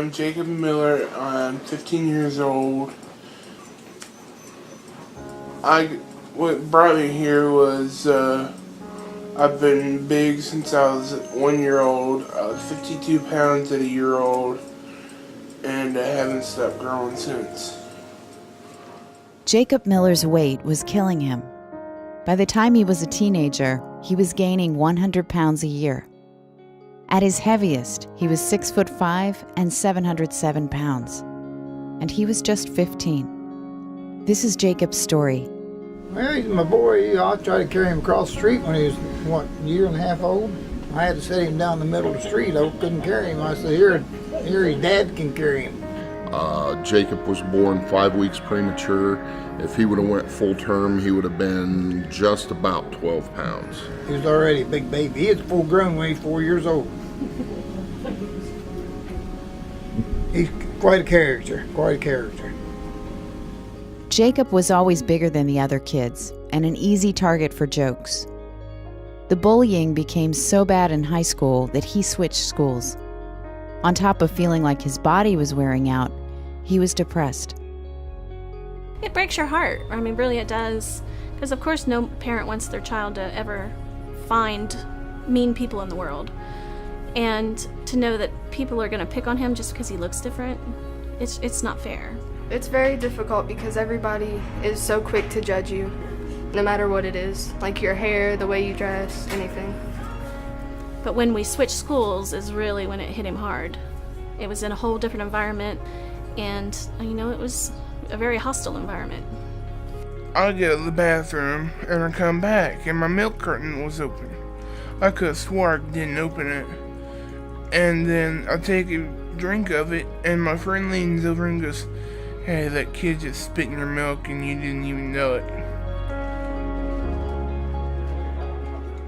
I'm Jacob Miller. I'm 15 years old. What brought me here was I've been big since I was 1 year old. I was 52 pounds at a year old, and I haven't stopped growing since. Jacob Miller's weight was killing him. By the time he was a teenager, he was gaining 100 pounds a year. At his heaviest, he was 6'5" and 707 pounds. And he was just 15. This is Jacob's story. Well, he's my boy. I tried to carry him across the street when he was, a year and a half old. I had to set him down the middle of the street. I couldn't carry him. I said, here his dad can carry him. Jacob was born 5 weeks premature. If he would have went full term, he would have been just about 12 pounds. He was already a big baby. He was full grown when he was 4 years old. He's quite a character, Jacob was always bigger than the other kids and an easy target for jokes. The bullying became so bad in high school that he switched schools. On top of feeling like his body was wearing out, he was depressed. It breaks your heart. I mean, really it does. Because of course no parent wants their child to ever find mean people in the world. And to know that people are going to pick on him just because he looks different, it's not fair. It's very difficult because everybody is so quick to judge you, no matter what it is. Like your hair, the way you dress, anything. But when we switched schools is really when it hit him hard. It was in a whole different environment, and it was a very hostile environment. I go to the bathroom and I come back and my milk carton was open. I could have swore I didn't open it. And then I take a drink of it and my friend leans over and goes, "Hey, that kid just spit in your milk and you didn't even know it."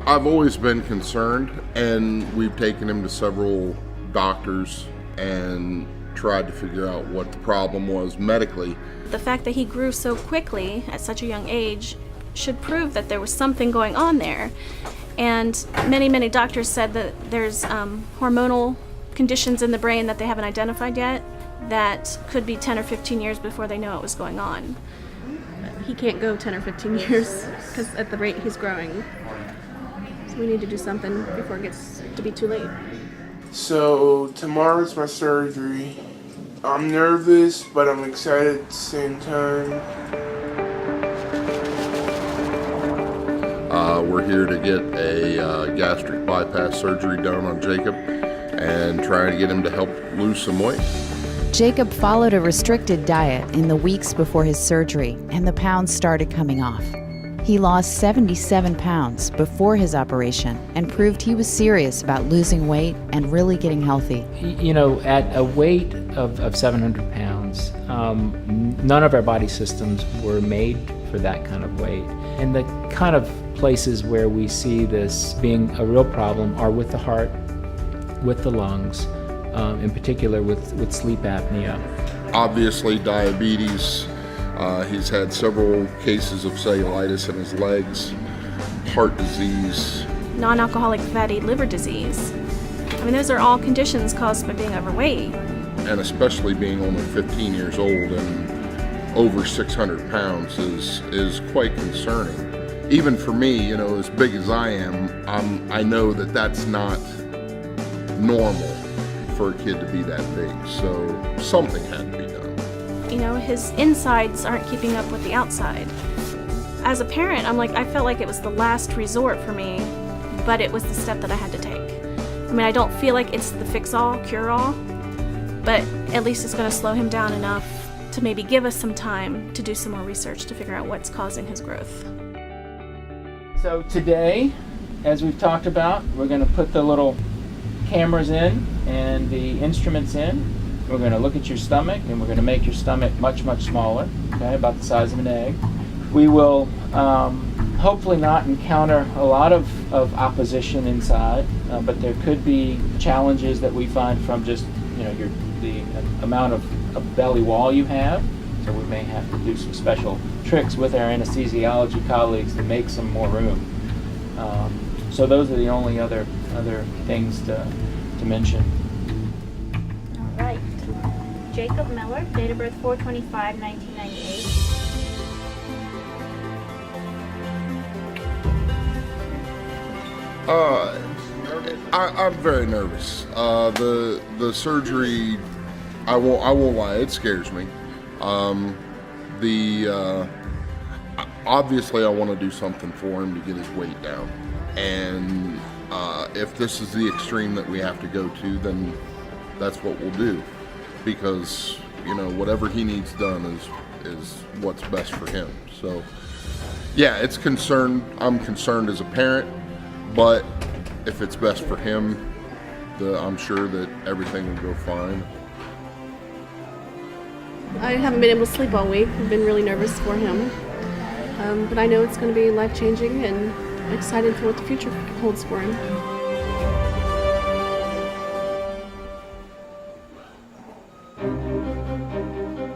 I've always been concerned, and we've taken him to several doctors and tried to figure out what the problem was medically. The fact that he grew so quickly at such a young age should prove that there was something going on there. And many doctors said that there's hormonal conditions in the brain that they haven't identified yet that could be 10 or 15 years before they know what was going on. He can't go 10 or 15 years because at the rate he's growing. So we need to do something before it gets to be too late. So tomorrow's my surgery. I'm nervous, but I'm excited at the same time. We're here to get a gastric bypass surgery done on Jacob and trying to get him to help lose some weight. Jacob followed a restricted diet in the weeks before his surgery, and the pounds started coming off. He lost 77 pounds before his operation and proved he was serious about losing weight and really getting healthy. At a weight of 700 pounds, none of our body systems were made for that kind of weight. And the kind of places where we see this being a real problem are with the heart, with the lungs, in particular with sleep apnea. Obviously diabetes. He's had several cases of cellulitis in his legs, heart disease. Non-alcoholic fatty liver disease. I mean, those are all conditions caused by being overweight. And especially being only 15 years old and over 600 pounds is quite concerning. Even for me, as big as I am, I know that that's not normal for a kid to be that big. So something had to be done. His insides aren't keeping up with the outside. As a parent, I felt like it was the last resort for me, but it was the step that I had to take. I mean, I don't feel like it's the fix-all, cure-all, but at least it's going to slow him down enough to maybe give us some time to do some more research to figure out what's causing his growth. So today, as we've talked about, we're going to put the little cameras in and the instruments in. We're going to look at your stomach, and we're going to make your stomach much smaller, okay, about the size of an egg. We will hopefully not encounter a lot of opposition inside, but there could be challenges that we find from just the amount of belly wall you have. So we may have to do some special tricks with our anesthesiology colleagues to make some more room. So those are the only other things to mention. All right. Jacob Miller, date of birth 4/25/1998. I'm very nervous. The surgery, I won't lie, it scares me. Obviously I want to do something for him to get his weight down, and if this is the extreme that we have to go to, then that's what we'll do, because whatever he needs done is what's best for him. So yeah, I'm concerned as a parent, but if it's best for him, I'm sure that everything will go fine. I haven't been able to sleep all week. I've been really nervous for him. But I know it's going to be life-changing, and I'm excited for what the future holds for him.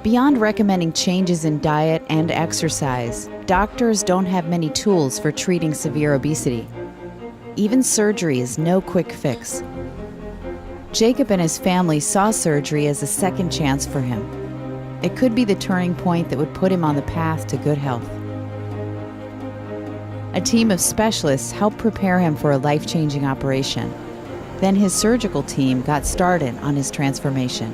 Beyond recommending changes in diet and exercise, doctors don't have many tools for treating severe obesity. Even surgery is no quick fix. Jacob and his family saw surgery as a second chance for him. It could be the turning point that would put him on the path to good health. A team of specialists helped prepare him for a life-changing operation. Then his surgical team got started on his transformation.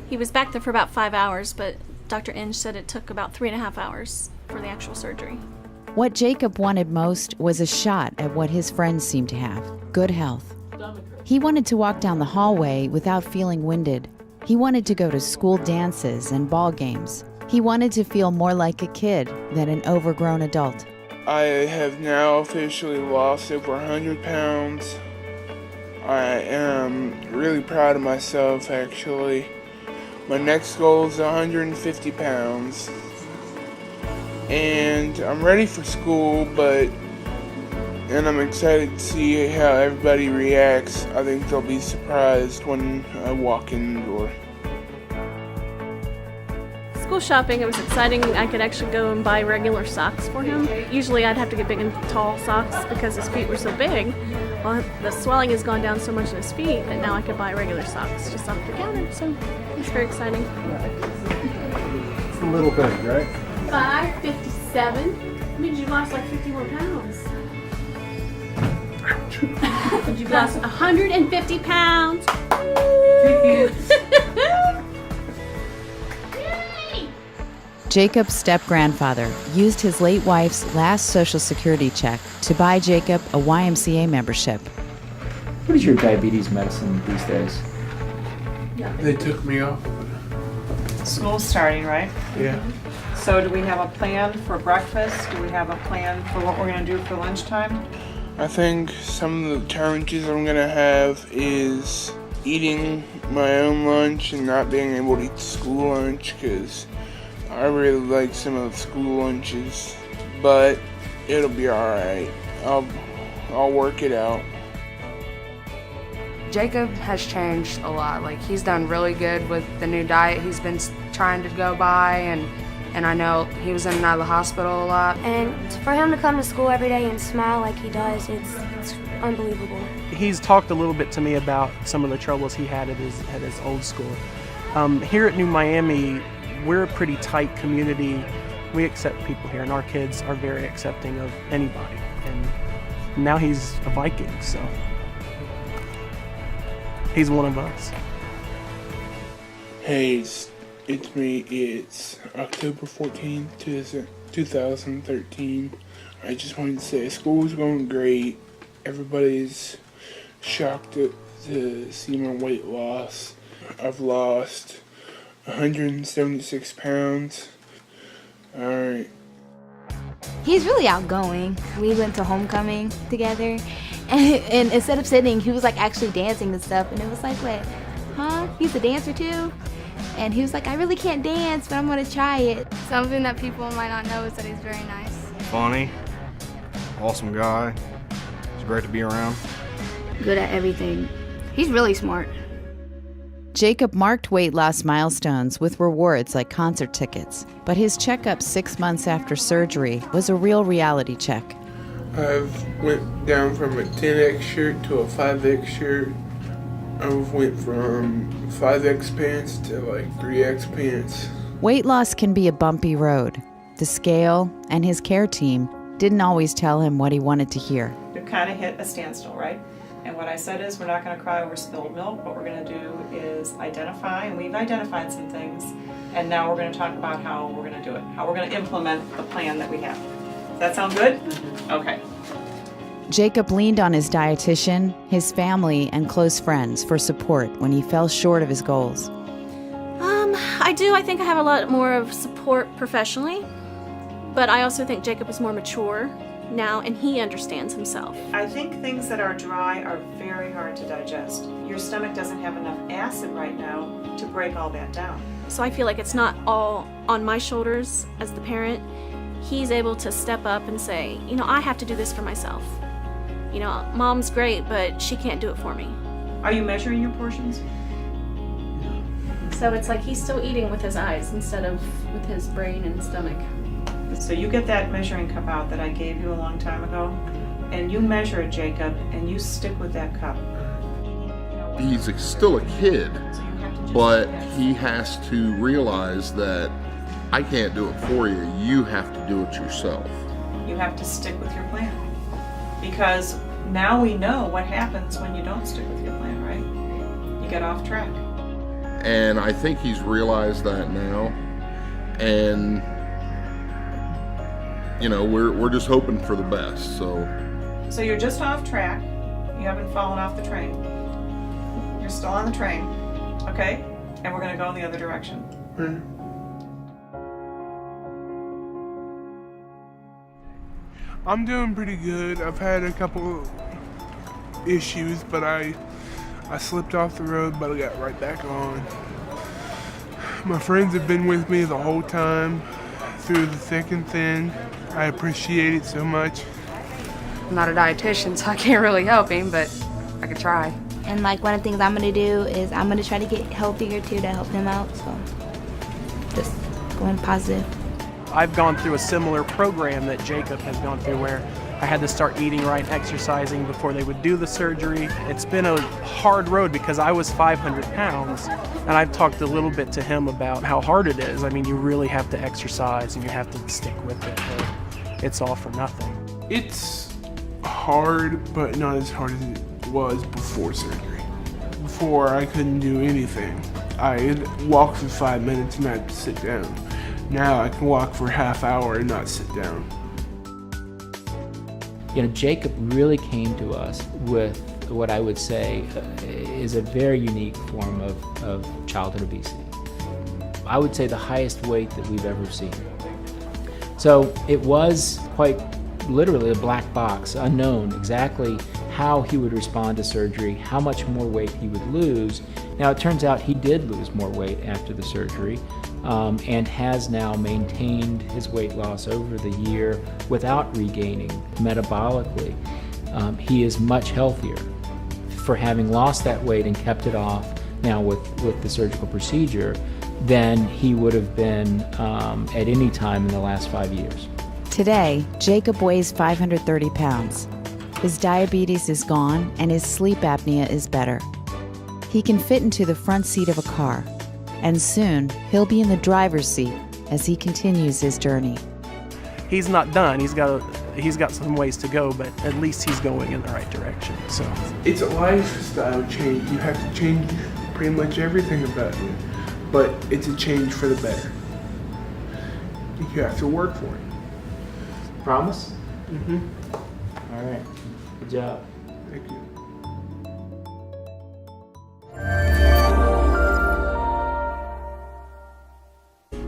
He was back there for about 5 hours, but Dr. Inge said it took about 3.5 hours for the actual surgery. What Jacob wanted most was a shot at what his friends seemed to have: good health. He wanted to walk down the hallway without feeling winded. He wanted to go to school dances and ball games. He wanted to feel more like a kid than an overgrown adult. I have now officially lost over 100 pounds. I am really proud of myself, actually. My next goal is 150 pounds. And I'm ready for school, and I'm excited to see how everybody reacts. I think they'll be surprised when I walk in the door. School shopping, it was exciting. I could actually go and buy regular socks for him. Usually I'd have to get big and tall socks because his feet were so big. Well, the swelling has gone down so much in his feet that now I could buy regular socks just off the counter. So it's very exciting. It's a little thing, right? 557. That means you lost like 50 more pounds. You've lost 150 pounds. Jacob's step-grandfather used his late wife's last Social Security check to buy Jacob a YMCA membership. What is your diabetes medicine these days? They took me off. School's starting, right? Yeah. So do we have a plan for breakfast? Do we have a plan for what we're going to do for lunchtime? I think some of the challenges I'm going to have is eating my own lunch and not being able to eat the school lunch, because I really like some of the school lunches, but it'll be alright. I'll work it out. Jacob has changed a lot. Like, he's done really good with the new diet he's been trying to go by, and I know he was in and out of the hospital a lot. And for him to come to school every day and smile like he does, it's unbelievable. He's talked a little bit to me about some of the troubles he had at his old school. Here at New Miami, we're a pretty tight community. We accept people here, and our kids are very accepting of anybody. And now he's a Viking, so he's one of us. Hey, it's me. It's October 14th, 2013. I just wanted to say school's going great. Everybody's shocked to see my weight loss. I've lost 176 pounds. Alright. He's really outgoing. We went to homecoming together, and instead of sitting, he was like actually dancing and stuff, and it was like, what, huh? He's a dancer too? And he was like, I really can't dance, but I'm gonna try it. Something that people might not know is that he's very nice. Funny, awesome guy. It's great to be around. Good at everything. He's really smart. Jacob marked weight loss milestones with rewards like concert tickets, but his checkup 6 months after surgery was a real reality check. I've went down from a 10X shirt to a 5X shirt. I've went from 5X pants to like 3X pants. Weight loss can be a bumpy road. The scale and his care team didn't always tell him what he wanted to hear. You kind of hit a standstill, right? And what I said is, we're not going to cry over spilled milk. What we're going to do is identify, and we've identified some things, and now we're going to talk about how we're going to do it, how we're going to implement the plan that we have. Does that sound good? Okay. Jacob leaned on his dietitian, his family, and close friends for support when he fell short of his goals. I do. I think I have a lot more of support professionally, but I also think Jacob is more mature now, and he understands himself. I think things that are dry are very hard to digest. Your stomach doesn't have enough acid right now to break all that down. So I feel like it's not all on my shoulders as the parent. He's able to step up and say, I have to do this for myself. Mom's great, but she can't do it for me. Are you measuring your portions? So it's like he's still eating with his eyes instead of with his brain and stomach. So you get that measuring cup out that I gave you a long time ago, and you measure it, Jacob, and you stick with that cup. He's still a kid, but he has to realize that I can't do it for you. You have to do it yourself. You have to stick with your plan. Because now we know what happens when you don't stick with your plan, right? You get off track. And I think he's realized that now. And we're just hoping for the best. So you're just off track. You haven't fallen off the train. You're still on the train, okay? And we're gonna go in the other direction. I'm doing pretty good. I've had a couple issues, but I slipped off the road, but I got right back on. My friends have been with me the whole time, through the thick and thin. I appreciate it so much. I'm not a dietitian, so I can't really help him, but I could try. And one of the things I'm gonna do is I'm gonna try to get healthier too to help him out. So just going positive. I've gone through a similar program that Jacob has gone through where I had to start eating right and exercising before they would do the surgery. It's been a hard road because I was 500 pounds, and I've talked a little bit to him about how hard it is. I mean, you really have to exercise and you have to stick with it, or it's all for nothing. It's hard, but not as hard as it was before surgery. Before, I couldn't do anything. I'd walk for 5 minutes and I'd sit down. Now I can walk for a half hour and not sit down. Jacob really came to us with what I would say is a very unique form of childhood obesity. I would say the highest weight that we've ever seen. So it was quite literally a black box, unknown exactly how he would respond to surgery, how much more weight he would lose. Now it turns out he did lose more weight after the surgery, and has now maintained his weight loss over the year without regaining metabolically. He is much healthier for having lost that weight and kept it off now with the surgical procedure than he would have been at any time in the last 5 years. Today, Jacob weighs 530 pounds. His diabetes is gone and his sleep apnea is better. He can fit into the front seat of a car, and soon he'll be in the driver's seat as he continues his journey. He's not done. He's got some ways to go, but at least he's going in the right direction. So it's a lifestyle change. You have to change pretty much everything about you, but it's a change for the better. You have to work for it. Promise? Mm-hmm. All right. Good job. Thank you.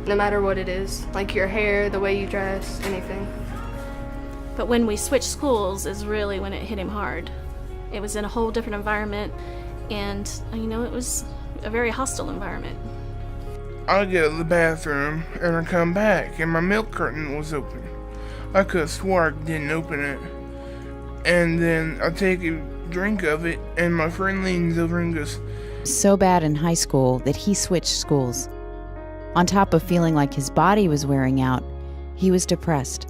No matter what it is, like your hair, the way you dress, anything. But when we switched schools is really when it hit him hard. It was in a whole different environment, and it was a very hostile environment. I'd go to the bathroom and I'd come back and my milk carton was open. I could have swore I didn't open it. And then I'd take a drink of it and my friend leans over and goes, so bad in high school that he switched schools. On top of feeling like his body was wearing out, he was depressed.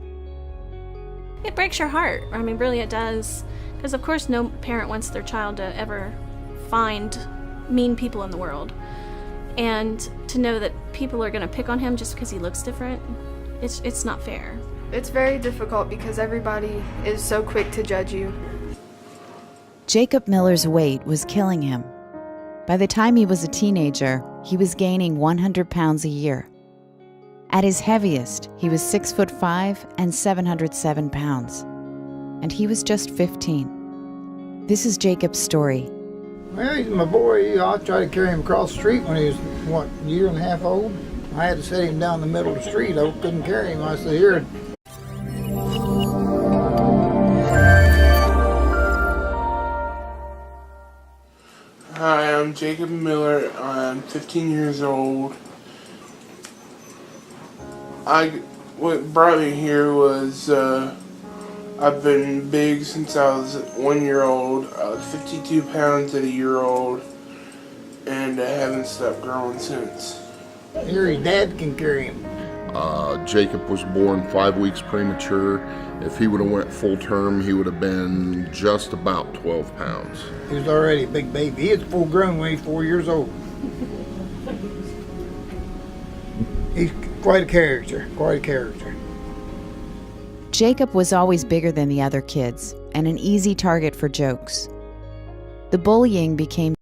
It breaks your heart. I mean, really it does. Because of course no parent wants their child to ever find mean people in the world. And to know that people are going to pick on him just because he looks different, it's not fair. It's very difficult because everybody is so quick to judge you. Jacob Miller's weight was killing him. By the time he was a teenager, he was gaining 100 pounds a year. At his heaviest, he was 6'5" and 707 pounds. And he was just 15. This is Jacob's story. Well, he's my boy. I tried to carry him across the street when he was, a year and a half old. I had to set him down the middle of the street. I couldn't carry him. I said, here. Hi, I'm Jacob Miller. I'm 15 years old. What brought me here was I've been big since I was 1 year old. I was 52 pounds at a year old, and I haven't stopped growing since. Here, his dad can carry him. Jacob was born 5 weeks premature. If he would have went full term, he would have been just about 12 pounds. He was already a big baby. He was full grown when he was 4 years old. He's quite a character, quite a character. Jacob was always bigger than the other kids and an easy target for jokes. The bullying became